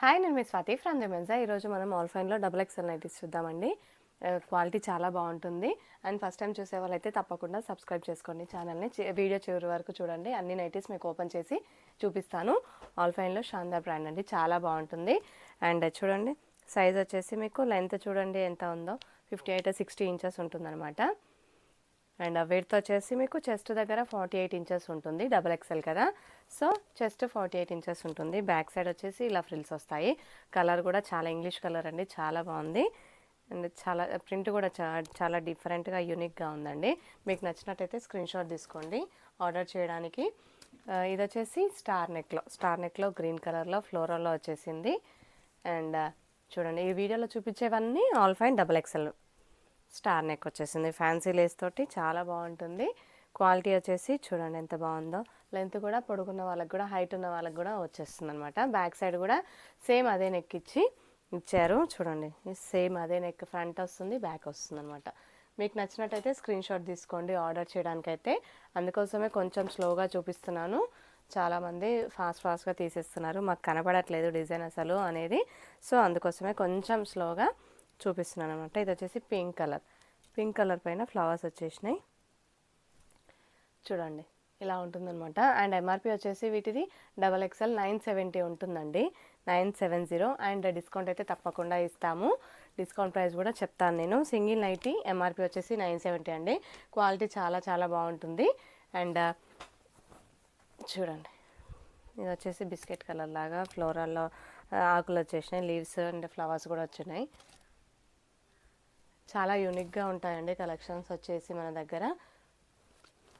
Hi, నేను మీ Swathi from the Mensa. ఈరోజు మనం ఆల్ఫైన్లో డబుల్ ఎక్స్ఎల్ నైటీస్ చూద్దామండి. క్వాలిటీ చాలా బాగుంటుంది. అండ్ ఫస్ట్ టైం చూసే వాళ్ళైతే తప్పకుండా సబ్స్క్రైబ్ చేసుకోండి ఛానల్ని. వీడియో చివరి వరకు చూడండి. అన్ని నైటీస్ మీకు ఓపెన్ చేసి చూపిస్తాను. ఆల్ఫైన్లో షాందార్ బ్రాండ్ అండి, చాలా బాగుంటుంది. అండ్ చూడండి, సైజ్ వచ్చేసి మీకు లెంత్ చూడండి ఎంత ఉందో, 58-60 ఇంచెస్ ఉంటుందన్నమాట. అండ్ విడ్త్ వచ్చేసి మీకు చెస్ట్ దగ్గర 48 ఇంచెస్ ఉంటుంది, డబల్ ఎక్స్ఎల్ కదా, సో చెస్ట్ 48 ఇంచెస్ ఉంటుంది. బ్యాక్ సైడ్ వచ్చేసి ఇలా ఫ్రిల్స్ వస్తాయి. కలర్ కూడా చాలా ఇంగ్లీష్ కలర్ అండి, చాలా బాగుంది. అండ్ చాలా ప్రింట్ కూడా చాలా డిఫరెంట్గా యూనిక్గా ఉందండి. మీకు నచ్చినట్టయితే స్క్రీన్ షాట్ తీసుకోండి ఆర్డర్ చేయడానికి. ఇది వచ్చేసి స్టార్ నెక్లో గ్రీన్ కలర్లో ఫ్లోరల్లో వచ్చేసింది. అండ్ చూడండి, ఈ వీడియోలో చూపించేవన్నీ alpine double XL star neck వచ్చేసింది. ఫ్యాన్సీ లేస్ తోటి చాలా బాగుంటుంది. క్వాలిటీ వచ్చేసి చూడండి ఎంత బాగుందో. లెంత్ కూడా పొడుగున్న వాళ్ళకి కూడా, హైట్ ఉన్న వాళ్ళకి కూడా వచ్చేస్తుంది అనమాట. బ్యాక్ సైడ్ కూడా సేమ్ అదే నెక్ ఇచ్చారు. చూడండి, సేమ్ అదే నెక్, ఫ్రంట్ వస్తుంది, బ్యాక్ వస్తుంది అనమాట. మీకు నచ్చినట్టయితే స్క్రీన్ షాట్ తీసుకోండి ఆర్డర్ చేయడానికైతే. అందుకోసమే కొంచెం స్లోగా చూపిస్తున్నాను. చాలామంది ఫాస్ట్గా తీసేస్తున్నారు, మాకు కనపడట్లేదు డిజైన్ అసలు అనేది. సో అందుకోసమే కొంచెం స్లోగా చూపిస్తున్నాను అనమాట. ఇది వచ్చేసి పింక్ కలర్ పైన ఫ్లవర్స్ వచ్చేసినాయి. చూడండి ఇలా ఉంటుందన్నమాట. అండ్ ఎంఆర్పి వచ్చేసి వీటిది డబల్ ఎక్స్ఎల్ 970 ఉంటుందండి, 970. అండ్ డిస్కౌంట్ అయితే తప్పకుండా ఇస్తాము. డిస్కౌంట్ ప్రైస్ కూడా చెప్తాను నేను. సింగిల్ నైటీ ఎంఆర్పి వచ్చేసి 970 అండి. క్వాలిటీ చాలా చాలా బాగుంటుంది. అండ్ చూడండి, ఇది వచ్చేసి బిస్కెట్ కలర్ లాగా ఫ్లోరల్లో ఆకులు వచ్చేసినాయి, లీవ్స్ అండ్ ఫ్లవర్స్ కూడా వచ్చినాయి. చాలా యూనిక్గా ఉంటాయండి కలెక్షన్స్ వచ్చేసి మన దగ్గర.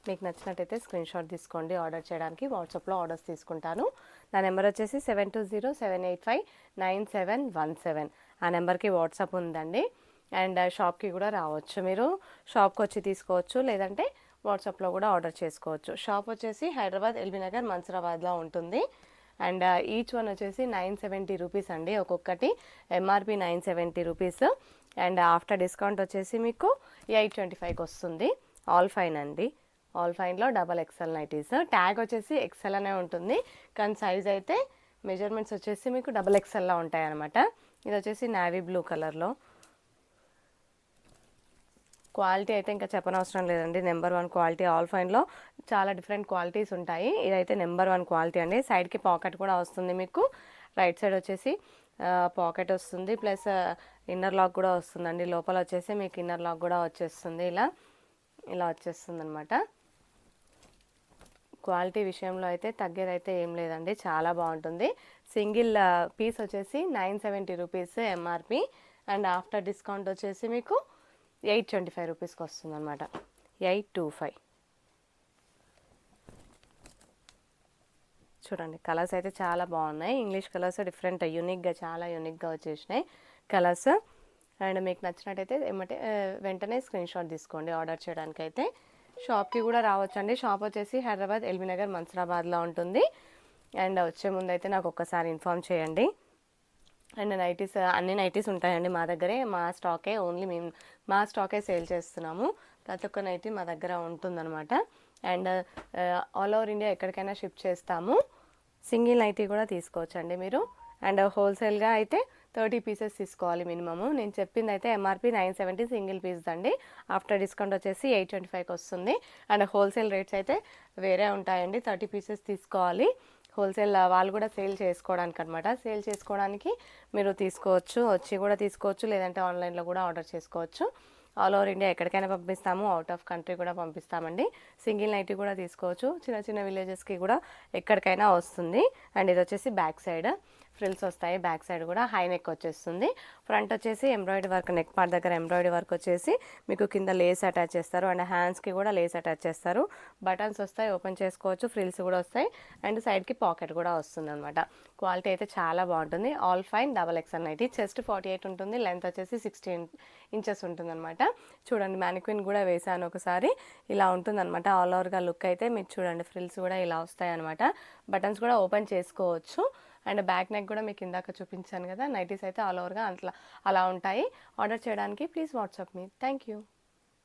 మీకు నచ్చినట్టయితే స్క్రీన్ షాట్ తీసుకోండి ఆర్డర్ చేయడానికి. వాట్సాప్లో ఆర్డర్స్ తీసుకుంటాను. నా నెంబర్ వచ్చేసి 7207859717. ఆ నెంబర్కి వాట్సాప్ ఉందండి. అండ్ షాప్కి కూడా రావచ్చు, మీరు షాప్కి వచ్చి తీసుకోవచ్చు, లేదంటే వాట్సాప్లో కూడా ఆర్డర్ చేసుకోవచ్చు. షాప్ వచ్చేసి హైదరాబాద్ ఎల్బీ నగర్ మన్సూరాబాద్లో ఉంటుంది. అండ్ ఈచ్ వన్ వచ్చేసి 970 రూపీస్ అండి ఒక్కొక్కటి. MRP 970 rupees. And after discount వచ్చేసి మీకు 825కి వస్తుంది. ఆల్ఫైన్ అండి, ఆల్ఫైన్లో డబల్ ఎక్స్ఎల్ నైటీస్. ట్యాగ్ వచ్చేసి ఎక్స్ఎల్ అనే ఉంటుంది, కానీ సైజ్ అయితే మెజర్మెంట్స్ వచ్చేసి మీకు డబల్ ఎక్స్ఎల్లా ఉంటాయి అనమాట. ఇది వచ్చేసి నావీ బ్లూ కలర్లో. క్వాలిటీ అయితే ఇంకా చెప్పనవసరం లేదండి, నెంబర్ 1 క్వాలిటీ. ఆల్ఫైన్లో చాలా డిఫరెంట్ క్వాలిటీస్ ఉంటాయి, ఇదైతే నెంబర్ 1 క్వాలిటీ అండి. సైడ్కి పాకెట్ కూడా వస్తుంది మీకు. రైట్ సైడ్ వచ్చేసి పాకెట్ వస్తుంది, ప్లస్ ఇన్నర్ లాక్ కూడా వస్తుందండి. లోపల వచ్చేసి మీకు ఇన్నర్ లాక్ కూడా వచ్చేస్తుంది, ఇలా వచ్చేస్తుంది అనమాట. క్వాలిటీ విషయంలో అయితే తగ్గేదైతే ఏం లేదండి, చాలా బాగుంటుంది. సింగిల్ పీస్ వచ్చేసి 970 rupees MRP. And after discount వచ్చేసి మీకు 825 రూపీస్కి వస్తుంది అనమాట, 825. చూడండి, కలర్స్ అయితే చాలా బాగున్నాయి. ఇంగ్లీష్ కలర్స్ డిఫరెంట్ చాలా యూనిక్గా వచ్చేసినాయి కలర్స్. అండ్ మీకు నచ్చినట్టయితే వెంటనే స్క్రీన్ షాట్ తీసుకోండి ఆర్డర్ చేయడానికైతే. షాప్కి కూడా రావచ్చండి. షాప్ వచ్చేసి హైదరాబాద్ ఎల్బీ నగర్ మన్సూరాబాద్లో ఉంటుంది. అండ్ వచ్చే ముందు అయితే నాకు ఒక్కసారి ఇన్ఫామ్ చేయండి. అండ్ అన్ని నైటీస్ ఉంటాయండి మా దగ్గరే. మేము మా స్టాకే సేల్ చేస్తున్నాము. ప్రతి ఒక్క నైటీ మా దగ్గర ఉంటుందన్నమాట. అండ్ ఆల్ ఓవర్ ఇండియా ఎక్కడికైనా షిప్ చేస్తాము. సింగిల్ నైటీ కూడా తీసుకోవచ్చండి మీరు. అండ్ హోల్సేల్గా అయితే 30 పీసెస్ తీసుకోవాలి మినిమము. నేను చెప్పింది అయితే ఎంఆర్పి 970 సింగిల్ పీస్ అండి. ఆఫ్టర్ డిస్కౌంట్ వచ్చేసి 825కి వస్తుంది. అండ్ హోల్సేల్ రేట్స్ అయితే వేరే ఉంటాయండి, 30 పీసెస్ తీసుకోవాలి. హోల్సేల్ వాళ్ళు కూడా సేల్ చేసుకోవడానికి అనమాట. సేల్ చేసుకోవడానికి మీరు తీసుకోవచ్చు, వచ్చి కూడా తీసుకోవచ్చు, లేదంటే ఆన్లైన్లో కూడా ఆర్డర్ చేసుకోవచ్చు. ఆల్ ఓవర్ ఇండియా ఎక్కడికైనా పంపిస్తాము, అవుట్ ఆఫ్ కంట్రీ కూడా పంపిస్తామండి. సింగిల్ నైటీ కూడా తీసుకోవచ్చు, చిన్న చిన్న విలేజెస్కి కూడా ఎక్కడికైనా వస్తుంది. అండ్ ఇది వచ్చేసి బ్యాక్ సైడ్ ఫ్రిల్స్ వస్తాయి, బ్యాక్ సైడ్ కూడా హై నెక్ వచ్చేస్తుంది. ఫ్రంట్ వచ్చేసి ఎంబ్రాయిడరీ వర్క్, నెక్ పార్ట్ దగ్గర ఎంబ్రాయిడరీ వర్క్ వచ్చేసి మీకు కింద లేస్ అటాచ్ చేస్తారు. అండ్ హ్యాండ్స్కి కూడా లేస్ అటాచ్ చేస్తారు. బటన్స్ వస్తాయి, ఓపెన్ చేసుకోవచ్చు, ఫ్రిల్స్ కూడా వస్తాయి. అండ్ సైడ్కి పాకెట్ కూడా వస్తుంది అనమాట. క్వాలిటీ అయితే చాలా బాగుంటుంది. All fine double XL nighty. Chest 48 ఉంటుంది, లెంత్ వచ్చేసి 16 ఇంచెస్ ఉంటుందన్నమాట. చూడండి, మ్యానిక్విన్ కూడా వేసాను ఒకసారి, ఇలా ఉంటుందన్నమాట. ఆల్ ఓవర్గా లుక్ అయితే మీరు చూడండి, ఫ్రిల్స్ కూడా ఇలా వస్తాయి అనమాట. బటన్స్ కూడా ఓపెన్ చేసుకోవచ్చు. అండ్ బ్యాక్ నెక్ కూడా మీకు ఇందాక చూపించాను కదా, నైటీస్ అయితే ఆల్ ఓవర్గా అలా ఉంటాయి. ఆర్డర్ చేయడానికి please WhatsApp me. Thank you.